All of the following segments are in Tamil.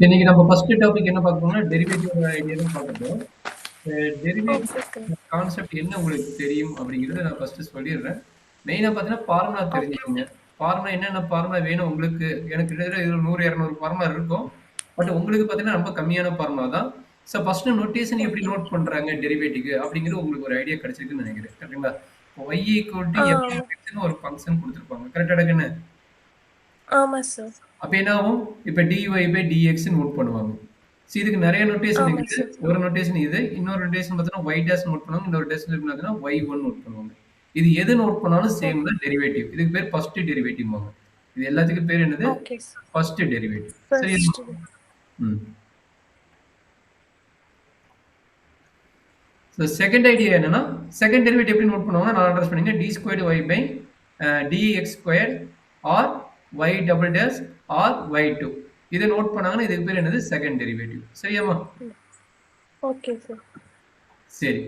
இன்னைக்கு நம்ம ஃபர்ஸ்ட் டாபிக் என்ன பார்க்க போறோம்னா, டெரிவேட்டிவ் ஐடியா தான் பார்க்க போறோம். Derivative okay sir. கான்செப்ட் என்ன உங்களுக்கு தெரியும் அப்படிங்கிறத நான் ஃபர்ஸ்ட் சொல்லிடுறேன். மெயினா பார்த்தீங்கன்னா, ஃபார்முலா ஓகே. தெரிஞ்சுக்கங்க. ஃபார்முலா என்னென்ன ஃபார்முலா வேணும் உங்களுக்கு? எனக்கு கிட்டத்தட்ட இதுல 100, 200 ஃபார்முலா இருக்கும். பட் உங்களுக்கு பார்த்தீங்கன்னா, ரொம்ப கம்மியான ஃபார்முலா தான். ஸோ ஃபர்ஸ்ட் நோட்டேஷன் எப்படி ஓகே. நோட் பண்றாங்க டெரிவேட்டிவ்க்கு அப்படிங்கிறது உங்களுக்கு ஒரு ஐடியா கிடைச்சிருக்குன்னு நினைக்கிறேன். கரெக்ட்டுங்களா? y = ஆ. f(x)ன்னு ஒரு ஃபங்ஷன் குடுத்திருப்பாங்க. கரெக்ட்டாடா கண்ணு? ஆமா சார். அப்ப என்ன ஆகும்? இப்ப dy/dxன்னு நோட் பண்ணுவாங்க. இதுக்கு நெறைய நோட்டேஷன் ஆமா இருக்குது. சார். ஒரு நோட்டேஷன் இது. இன்னொரு நோட்டேஷன் பார்த்தீங்கன்னா, y டாஷ் நோட் பண்ணுவாங்க. இன்னொரு டேஷன் பார்த்தீங்கன்னா, y1 நோட் பண்ணுவாங்க. இது எது நோட் பண்ணாலும் ஓ சேம் தான் டெரிவேட்டிவ். இதுக்கு பேர் ஃபர்ஸ்ட் டெரிவேட்டிவ்ம்பாங்க. இது எல்லாத்துக்கும் பேர் என்னது? Okay sir. First derivative. சரியா? ஃபர்ஸ்ட்டு. ம். செகண்ட் ஐடியா என்னன்னா, செகண்ட் டெரிவேட்டிவ் எப்படி நோட் பண்ணுவாங்க? நான் அட்ரஸ் பண்ணீங்க d²y/dx² or y double dash or y2. இத நோட் பண்ணாங்கன்னா, இதுக்கு பேர் என்னது? Second derivative. சரியாம்மா? ம். Okay sir. சரி.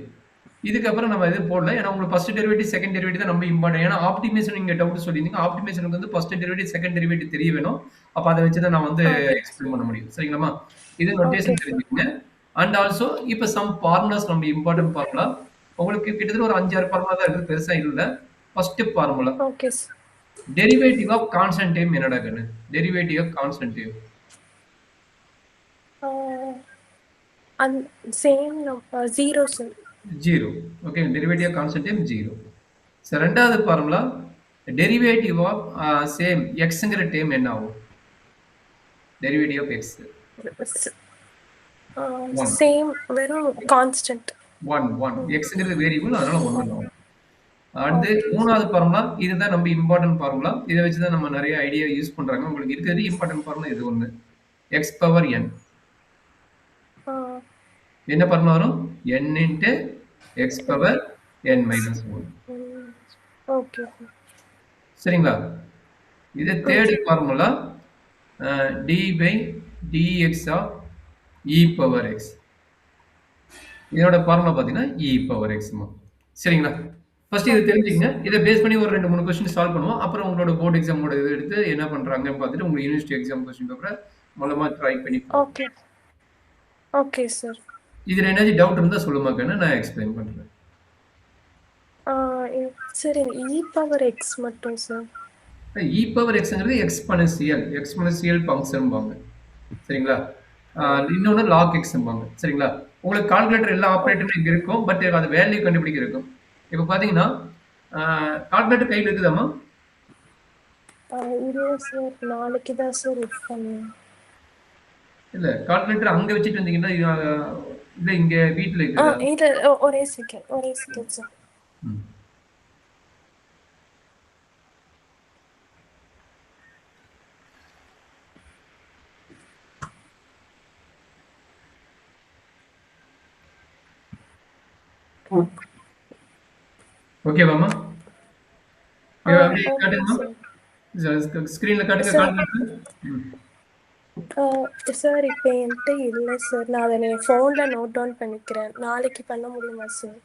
இதுக்கப்புறம் நம்ம இது போடல. ஏன்னா உங்களுக்கு ஃபர்ஸ்ட் டெரிவேட்டிவ், செகண்ட் டெரிவேட்டிவ் தான் ரொம்ப இம்பார்ட்டன்ட். ஏன்னா ஆப்டிமேஷன் நீங்க டவுட் சொல்லியிருந்தீங்க. ஆப்டிமேஷனுக்கு வந்து ஃபர்ஸ்ட் டெரிவேட்டிவ், செகண்ட் டெரிவேட்டிவ் தெரிய வேணும். அப்ப அத வச்சு தான் நான் வந்து ஓகே. எக்ஸ்பிளைன் பண்ண முடியும். சரிங்களாம்மா? இது ஓகே நோட்டேஷன் சார். தெரிஞ்சுக்கங்க. அண்ட் ஆல்சோ இப்ப சம் ஃபார்முலாஸ் நம்ம இம்பார்ட்டன்ட் ஃபார்முலா. உங்களுக்கு கிட்டத்தட்ட ஒரு 5, 6 ஃபார்முலா தான் இருக்கு. பெருசா இல்ல. First formula. Okay sir. Derivative of constant time என்னடா கண்ணு? Derivative of constant time. ஆ அந் same 0 sir. 0. Okay. Derivative of constant time 0. ரெண்டாவது ஃபார்முலா டெரிவேட்டிவ் ஆஃப் சேம் எக்ஸ்ங்கிற டேர்ம் என்ன ஆகும்? Derivative of x. ஸ் ஆ 1. சேம் வெறும் கான்ஸ்டன்ட். 1, 1. ம். எக்ஸ்ங்கிறது வேரியபிள் அதனால 1 ஓகே. ஆகும். அடுத்து ஓகே சார். மூணாவது ஃபார்முலா இதுதான் நம்ம இம்பார்ட்டன்ட் ஃபார்முலா. இத வச்சு தான் நம்ம நெறைய ஐடியா யூஸ் பண்றாங்க. உங்களுக்கு இருக்கிறது இம்பார்ட்டன்ட் ஃபார்முலா இது ஒண்ணு. X power n. ஆ. என்ன ஃபார்முலா வரும்? n into x power n minus 1. ம். Okay sir. சரிங்களா? இது ம். Third formula d by dx of e power x. இதோட ஃபார்முலா பார்த்தீங்கன்னா e பவர் x மா. சரிங்களா? ஃபர்ஸ்ட் இது ஓகே தெரிஞ்சுக்கங்க. சார். இத பேஸ் பண்ணி ஒரு 2, 3 கொஸ்டின் சால்வ் பண்ணுவோம். அப்புறம் உங்களோட போர்ட் எக்ஸாமோட இது எடுத்து என்ன பண்றாங்கன்னு பார்த்துட்டு உங்க யூனிவர்சிட்டி எக்ஸாம் கொஸ்டின் பேப்பர மூலமா ட்ரை பண்ணி பார்ப்போம். ஓகே. Okay sir. இதுல ஏதாச்சும் டவுட் இருந்தா சொல்லுமா கண்ணு, நான் எக்ஸ்பிளைன் பண்றேன். ஆ சார் இ பவர் எக்ஸ் மட்டும் சார். e பவர் xங்கிறது எக்ஸ்போனன்ஷியல் ஃபங்ஷன்பாங்க. சரிங்களா? ஆ. இன்னொன்னு log xம்பாங்க. சரிங்களா? உங்களுக்கு கால்குலேட்டர் எல்லா ஓகே. ஆப்பரேட்டரும் இங்க இருக்கும். பட் அது வேல்யூ கண்டுபிடிக்க இருக்கும். இப்ப பார்த்தீங்கன்னா, கால்குலேட்டர் கையில இருக்குதாம்மா? இல்ல சார். நாளைக்கு தான் சார் யூஸ் பண்ணுவேன். இல்ல. கால்குலேட்டர் அங்க வச்சுட்டு வந்தீங்கன்னா, இல்ல இங்க வீட்ல இருக்குதா? இல்ல ஒரே செகண்ட் சார். ம். ஓகேவாம்மா? அப்படியே ஓகே காட்டுங்கம்மா. சார். ஸ்கிரீன்ல காட்டுங்க சார் கால்குலேட்டர். ம். சார் இப்போ என்கிட்ட இல்லை சார். நான் அதை என் ஃபோனில் நோட் டவுன் பண்ணிக்கிறேன். நாளைக்கு பண்ண முடியுமா சார்?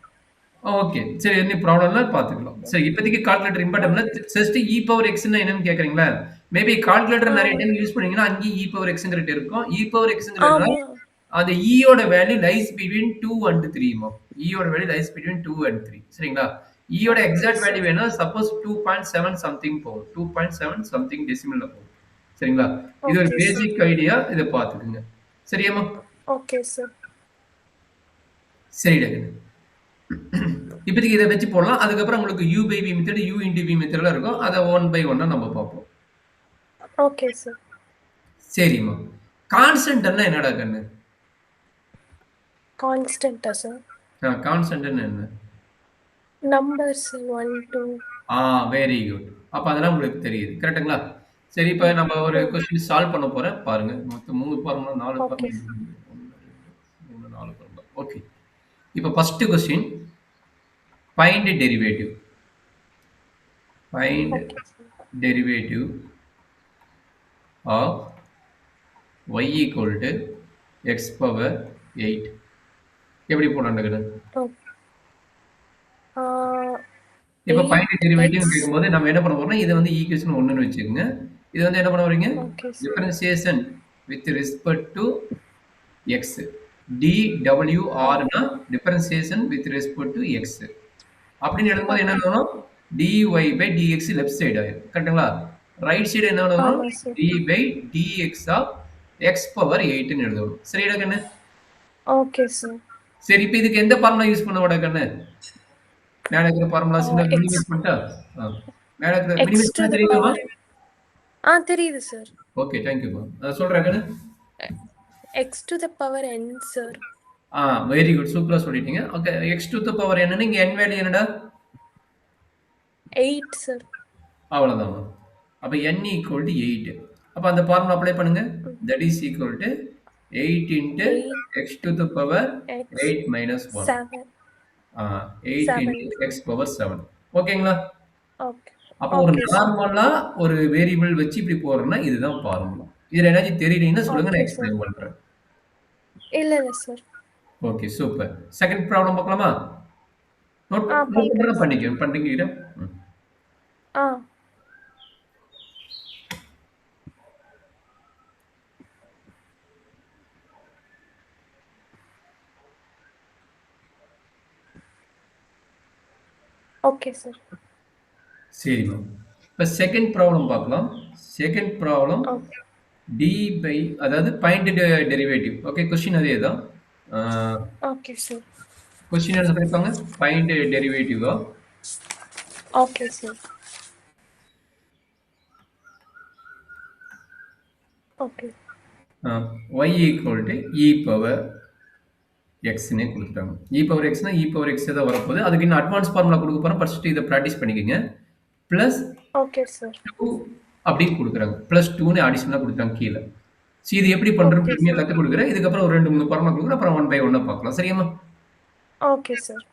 ஓகே. சரி எனி ப்ராப்ளம் இல்ல பார்த்துக்கலாம். சரி இப்போதைக்கு கால்குலேட்டர் இம்பார்ட்டன்ட் இல்ல. ஓகே. ஜஸ்ட் e பவர் xன்னா என்னன்னு கேட்கறீங்களா? மேபி கால்குலேட்டர் நெறைய ஆமாம். டைம் யூஸ் பண்ணீங்கன்னா, அங்கேயும் e பவர் xங்கிறது இருக்கும். e பவர் xங்கிறதுனா, ஆமாம். அந்த e யோட வேல்யூ லைஸ் பிட்வீன் 2 அண்ட் 3 மா. e யோட வேல்யூ லைஸ் பிட்வீன் 2 அண்ட் 3. சரிங்களா? e யோட ஓகே எக்ஸாக்ட் வேல்யூ சார். வேணா சப்போஸ் 2.7 சம்திங் போகும். 2.7 சம்திங் டெசிமல்ல போகும். சரிங்களா? இது ஒரு ஓகே சார். Basic idea. இத பார்த்துக்கங்க. சரியாம்மா? Okay sir. சரிடா கண்ணு. இப்போதைக்கு இத வச்சு போடலாம். அதுக்கப்புறம் உங்களுக்கு u by v method, u into v மெத்தட்லாம் இருக்கும். அத ஒன் பை ஒன்னா நம்ம பார்ப்போம். Okay sir. சரிம்மா. கான்ஸ்டன்ட்ன்னா என்னடா கண்ணு? கான்ஸ்டன்ட்டா சார்? கான்ஸ்டன்ட்ன்னா என்ன? நம்பர்ஸ் 1, 2. Very good. அப்ப அதெல்லாம் உங்களுக்கு தெரியுது. கரெக்ட்டுங்களா? சரி இப்ப நம்ம ஒரு ம். கொஸ்டின் சால்வ் பண்ண போறேன். பாருங்க. மொத்தம் 3 formula, 4 okay formula. Sir. 1, 2, 3, 4 formula. Okay. இப்ப first question find derivative. Find okay sir. Derivative of y equal to x power 8. எப்படி போடலாம் கண்ணு? ஓகே. இப்ப ஃபைண்ட் 8 டெரிவேட்டிவ்னு எக்ஸ். கேட்கும்போது நம்ம என்ன பண்ண போறோம்னா, இத வந்து ஈக்குவேஷன் 1ன்னு வச்சுக்கோங்க. இது வந்து என்ன பண்ண போறீங்க? Okay sir. Differentiation with respect to x. dwr னா differentiation with respect to x. அப்படின்னு எழுதும்போது என்ன ஓகே. எழுதணும்? dy by dx left side ஆயிரும். கரெக்ட்டுங்களா? ரைட் சைடு என்ன எழுதணும்? ஆமா சார். d by dx of x power 8 ன்னு எழுதணும். சரியாடா கண்ணு? Okay sir. சரி, இப்ப இதுக்கு எந்த ஃபார்முலா யூஸ் பண்ணுவோட கண்ணு? மேல இருக்கிற ஃபார்முலாஸ் எக்ஸ் மினிமைஸ் பண்ணிட்டா? மேல இருக்கிற எக்ஸ் மினிமைஸ் டு பண்ண த தெரியுமாமா? பவர் தெரியுது சார். ஓகே, தேங்க் யூ மா. சொல்றேன் கண்ணு. X to the power n sir. Very good, சூப்பரா சொல்லிட்டீங்க. Okay, x to the power என்னன்னு இங்க n வேல்யூ என்னடா? 8 சார். அவ்வளவுதான். அப்ப n equal to 8. அப்ப அந்த ஃபார்முலா அப்ளை பண்ணுங்க. that is equal to 8 into 8 x to the power x 8 minus 1. 7 8 7. into x power 7. ஓகேங்களா? ஓகே. அப்ப ஒரு ஓகே சார். நார்மலா ஒரு வேரியபிள் வச்சு இப்படி போறோம்னா இதுதான் ஃபார்முலா. இதுல ஏதாச்சும் தெரியலீங்கன்னா சொல்லுங்க, நான் ஓகே சார். எக்ஸ்பிளைன் பண்றேன். இல்ல sir. Okay, super. Second problem பார்க்கலாமா? நோட் பார்க்கலாம் சார். பண்ணிக்கிறேன். ஆ ஓகே சார். சரி மேம். இப்போ செகண்ட் ப்ராப்ளம் பார்க்கலாம். Second problem okay. D by, அதாவது பாயிண்ட் டெரிவேட்டிவ். ஓகே, கொஸ்டின் அதே தான். Okay sir. கொஸ்டின் என்ன சொல்லியிருப்பாங்க? பாயிண்ட் டெரிவேட்டிவா? Okay sir. Okay. y equal to e power எக்ஸ்னே கொடுத்துட்டாங்க. இ பவர் எக்ஸ்னா இ பவர் எக்ஸ் தான் வரப்போகுது. அதுக்கு இன்னும் அட்வான்ஸ் ஃபார்முலா கொடுக்க போகிறோம். ஃபர்ஸ்ட் இதை ப்ராக்டிஸ் பண்ணிக்கோங்க. Plus okay sir. 2 அப்படின்னு கொடுக்குறாங்க. ப்ளஸ் 2ன்னு அடிஷனலாக கொடுத்தாங்க கீழே. ஸோ இது எப்படி பண்ணுறோம் ஓகே பொறுமையாக சார். கற்றுக் கொடுக்குறேன். இதுக்கப்புறம் ஒரு 2 3 ஃபார்முலா கொடுக்குறேன். அப்புறம் 1 by 1 பார்க்கலாம். சரியாம்மா? Okay sir.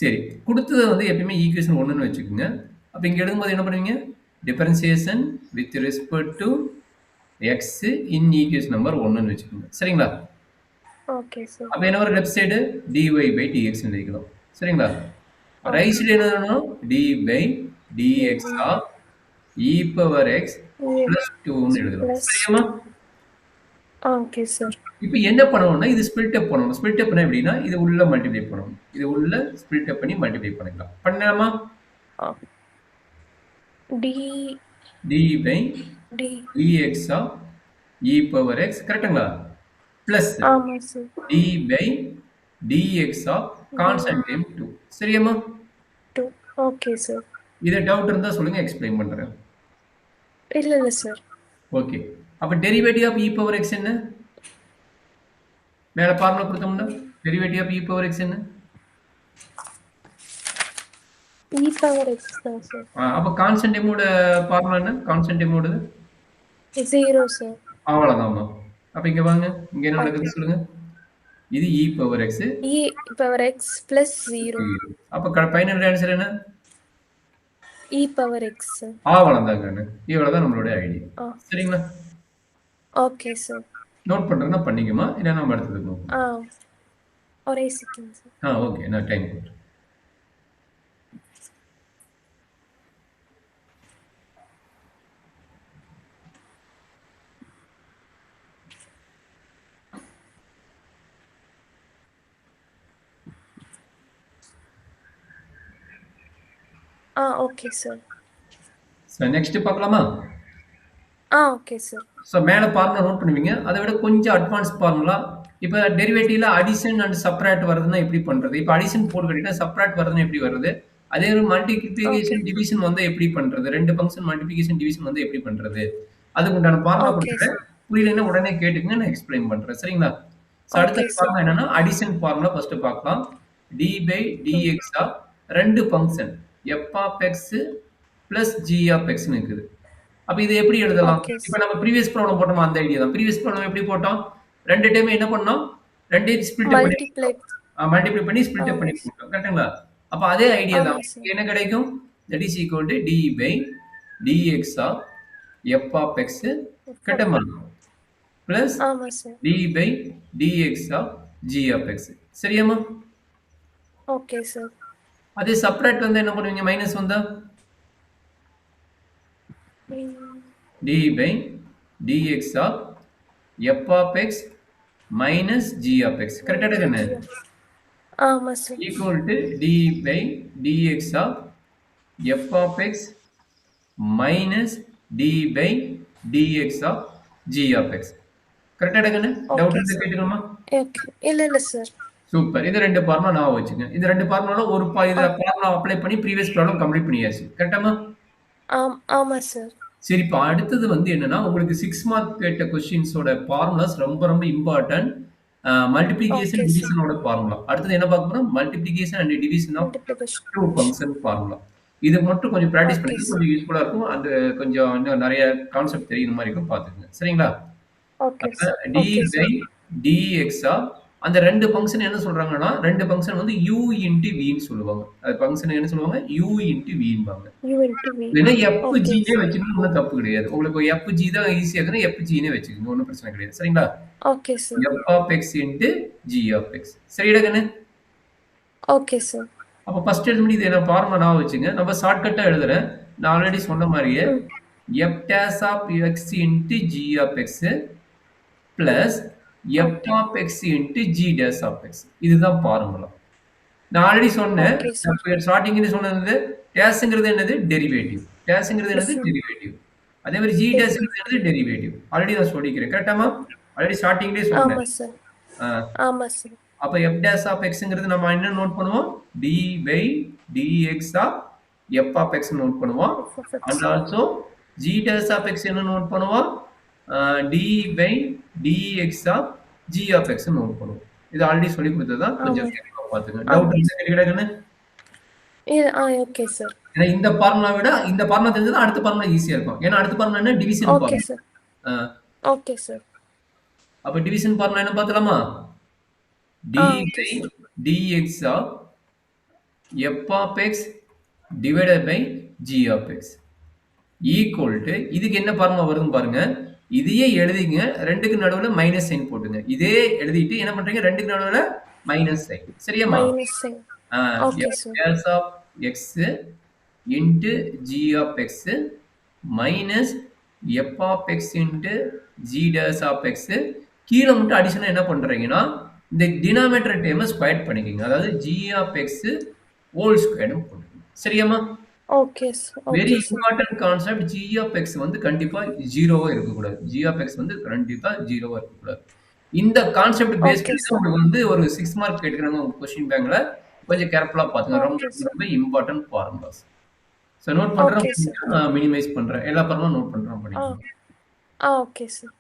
சரி, கொடுத்தது வந்து எப்பயுமே ஈக்குவேஷன் 1ன்னு வச்சுக்கோங்க. அப்போ இங்கே எழுதும்போது என்ன பண்ணுவீங்க? Differentiation with respect to x in equation number 1ன்னு வச்சுக்கோங்க. சரிங்களா? Okay sir. அப்போ என்ன வரும்? Left side dy by dx எழுதிக்கலாம். சரிங்களா? ரைட் சைடு என்ன வேணும்? d by dx of e power x plus 2ன்னு எழுதலாம். Plus சரியாம்மா? Okay sir. இப்போ என்ன பண்ணணும்னா இது ஸ்பிளிட் அப் பண்ணணும். ஸ்பிளிட் அப்னா எப்படின்னா இது உள்ள மல்டிப்ளை பண்ணணும். இது உள்ள ஸ்பிளிட் அப் பண்ணி மல்டிப்ளை பண்ணிக்கலாம். பண்ணலாமா? D d by d dx of e power x கரெக்ட்டுங்களா? பிளஸ் ஆமா சார். d by dx of constant name 2. சரியாம்மா? 2 ஓகே சார். இதை டவுட் இருந்தா சொல்லுங்க, எக்ஸ்பிளைன் பண்றேன். இல்ல சார். ஓகே, அப்ப derivative of e power x என்ன? மேல ஃபார்முலா கொடுத்தோம்னா derivative of e power x என்ன? e பவர் x தான் சார். அப்ப கான்ஸ்டன்ட் நேமோட ஃபார்முலா என்ன? கான்ஸ்டன்ட் நேமோட 0 சார். அவ்வளவுதான்மா. அப்ப இங்க வாங்க, இங்க என்ன நடக்குது சொல்லுங்க. இது e power x. e power x plus 0. அப்ப ஃபைனல் ஆன்சர் என்ன? e power x sir. அவ்வளவுதாங்க. இவ்வளவுதான் நம்மளோட ஐடியா. சரிங்களா? Okay sir. நோட் பண்றேன்னா பண்ணிக்கமா, இல்ல நம்ம அடுத்தது போவோம். ஒரே செகண்ட் சார். ஓகே, நான் டைம் கொடுத்துறேன். Okay sir. சோ நெக்ஸ்ட் பார்க்கலாமா? Okay sir. ஸோ மேலே ஃபார்முலா நோட் பண்ணுவீங்க. அதை விட கொஞ்சம் அட்வான்ஸ் ஃபார்முலா. இப்போ டெரிவேட்டிவ்ல அடிஷன் அண்ட் சப்ராக்ட் வருதுன்னா எப்படி பண்ணுறது? இப்போ அடிஷன் போட்டு கட்டினா சப்ராக்ட் வருதுன்னா எப்படி வருது? அதே ஒரு மல்டிப்ளிகேஷன் டிவிஷன் வந்து எப்படி பண்ணுறது? 2 ஃபங்க்ஷன் மல்டிப்ளிகேஷன் டிவிஷன் வந்து எப்படி பண்ணுறது? அதுக்கு உண்டான ஃபார்முலா கொடுத்துட்டேன். புரியலைன்னா உடனே கேட்டுங்க, நான் எக்ஸ்பிளைன் பண்ணுறேன். சரிங்களா? ஸோ அடுத்த ஃபார்முலா என்னன்னா அடிஷன் ஃபார்முலா ஃபர்ஸ்ட் பார்க்கலாம். D by dx of 2 function f of x plus g of எக்ஸ்னு இருக்குது. அப்ப இது எப்படி எழுதலாம்? இப்போ நம்ம ப்ரீவியஸ் ப்ராப்ளம் போட்டோம், அந்த ஐடியா தான். ப்ரீவியஸ் ப்ராப்ளம் எப்படி போட்டோம்? 2 டைம் என்ன பண்ணோம்? 2 ஸ்பிளிட் பண்ணி மல்டிப்ளை பண்ணி ஸ்பிளிட் அப் பண்ணி போட்டோம். கரெக்ட்டுங்களா? அப்ப அதே ஐடியா தான். என்ன கிடைக்கும்? That is equal to d by dx of f of x கரெக்ட்டா? Plus d by dx of g of x. சரியாமா? Okay sir. அதே சப்ராக்ட் வந்து என்ன பண்ணுவீங்க? மைனஸ் வந்தா d by dx of f of x minus g of x. கரெக்டா கண்ணு? ஆமா sir. equal to d by dx of f of x minus d by dx of g of x. கரெக்டா கண்ணு? டவுட் ஓகே இருந்தா சார். கேட்டுக்கலாமா? ஓகே. இல்ல சார். சூப்பர். இது 2 ஃபார்முலா ஞாபகம் வச்சுக்கங்க. இந்த 2 ஃபார்முலால ஒரு இதுல ஃபார்முலா அப்ளை பண்ணி ப்ரீவியஸ் ப்ராப்ளம் கம்ப்ளீட் பண்ணியாச்சு. கரெக்டாமா? ஆமா சார். சரி, இப்ப அடுத்தது வந்து என்னன்னா, உங்களுக்கு 6 மார்க் கேட்ட கொஸ்டின்ஸோட ஃபார்முலாஸ் ரொம்ப ரொம்ப இம்பார்ட்டன்ட். Multiplication, okay sir. டிவிஷனோட ஃபார்முலா. அடுத்தது என்ன பார்க்க போறோம்? Multiplication and division of multiplication. 2 function formula. இது மட்டும் கொஞ்சம் பிராக்டிஸ் ஓகே பண்ணிக்க சார். கொஞ்சம் யூஸ்ஃபுல்லா இருக்கும். அந்த கொஞ்சம் இன்னும் நெறைய கான்செப்ட் தெரியுற மாரி இருக்கும் பார்த்துக்கங்க. சரிங்களா? ஓகே அப்ப sir. d okay by sir. dx of அந்த 2 ஃபங்ஷன் என்ன சொல்றாங்கன்னா, 2 ஃபங்ஷன் வந்து u இன்டு v ன்னு சொல்லுவாங்க. அது ஃபங்ஷன் என்ன சொல்லுவாங்க? u into v ம்பாங்க. u into v. இல்லைன்னா ஓகே FG னே சார். வச்சுக்கணும், ஒண்ணும் தப்பு கிடையாது. உங்களுக்கு FG தான் ஈஸியா இருக்குன்னா FG னே வச்சுக்கோங்க. ஒண்ணும் பிரச்சனை கிடையாது. சரிங்களா? Okay sir. f of x into g of x. சரிடா கண்ணு? Okay sir. அப்ப ஃபர்ஸ்ட் எழுத முடியுது என்ன ஃபார்முலா ஞாபகம் வச்சுங்க. நம்ம ஷார்ட்கட்டா எழுதுறேன். நான் ஆல்ரெடி சொன்ன மாரியே f dash of x into g of x plus f of x into g dash of x. இதுதான் ஃபார்முலா. நான் ஆல்ரெடி சொன்னேன். Okay sir. அப்ப ஸ்டார்டிங்ல சொன்னது டேஷ்ங்கிறது என்னது? டெரிவேட்டிவ். டேஷ்ங்கிறது என்னது? Yes, derivative. அதே மாதிரி g டேஷ்ங்கிறது என்னது? டெரிவேட்டிவ். ஆல்ரெடி நான் சொல்லிக்கிறேன். கரெக்டாமா? ஆல்ரெடி ஸ்டார்டிங்லயே சொன்னேன். ஆமா சார். ஆ. ஆமா சார். அப்ப f dash of xங்கிறது நம்ம என்ன நோட் பண்ணுவோம்? d by dx of f of x note பண்ணுவோம். f of x. And also g dash of x என்ன நோட் பண்ணுவோம்? d by dx of g of x note பண்ணுவோம். இது ஆல்ரெடி சொல்லி கொடுத்ததுதான். கொஞ்சம் ஆமா. கேர்ஃபுல்லா பாத்துங்க. டவுட் இருந்தா கேளுங்க கண்ணு. Okay sir. ஏன்னா இந்த ஃபார்முலா விட இந்த ஃபார்முலா தெரிஞ்சா அடுத்த ஃபார்முலா ஈஸியா இருக்கும். ஏன்னா அடுத்த ஃபார்முலா என்ன? Division okay formula. Sir. Okay sir. அப்ப டிவிஷன் ஃபார்முலா என்ன பார்த்தலாமா? d okay by sir. dx of f of x divided by g of x equal to இதுக்கு என்ன ஃபார்முலா வருதுன்னு பாருங்க. இதையே எழுதிங்க. 2க்கு நடுவுல மைனஸ் சைன் போட்டுங்க. இதே எழுதிட்டு என்ன பண்றீங்க? 2க்கு நடுவுல மைனஸ் சைன். சரியாமா? Minus sign. Okay f sir. dash of x into g of x minus f of x into g dash of x கீழ மட்டும் அடிஷனா என்ன பண்றீங்கன்னா, இந்த டினாமினேட்டர் டேர்மை ஸ்கொயர் பண்ணிக்கங்க. அதாவது g of x ஹோல் ஸ்கொயர்னு போட்டுக்கங்க. சரியாமா? Okay sir. Very okay sir. Important concept. g of x வந்து கண்டிப்பா ஜீரோவா இருக்கக்கூடாது. g of x வந்து கண்டிப்பா ஜீரோவா இருக்கக்கூடாது. இந்த கான்செப்ட் பேஸ் ஓகே பண்ணி தான் சார். உங்களுக்கு வந்து ஒரு 6 மார்க் கேட்கறாங்க உங்க கொஸ்டின் பேங்க்ல. கொஞ்சம் கேர்ஃபுல்லா பாத்துங்க. ரொம்ப ஓகே சார். ரொம்ப important formulas. So note okay பண்றேன். சார். மினிமைஸ் பண்றேன். எல்லா ஃபார்முலா நோட் பண்றேன் ஆ. பண்ணிக்கோங்க. Okay sir.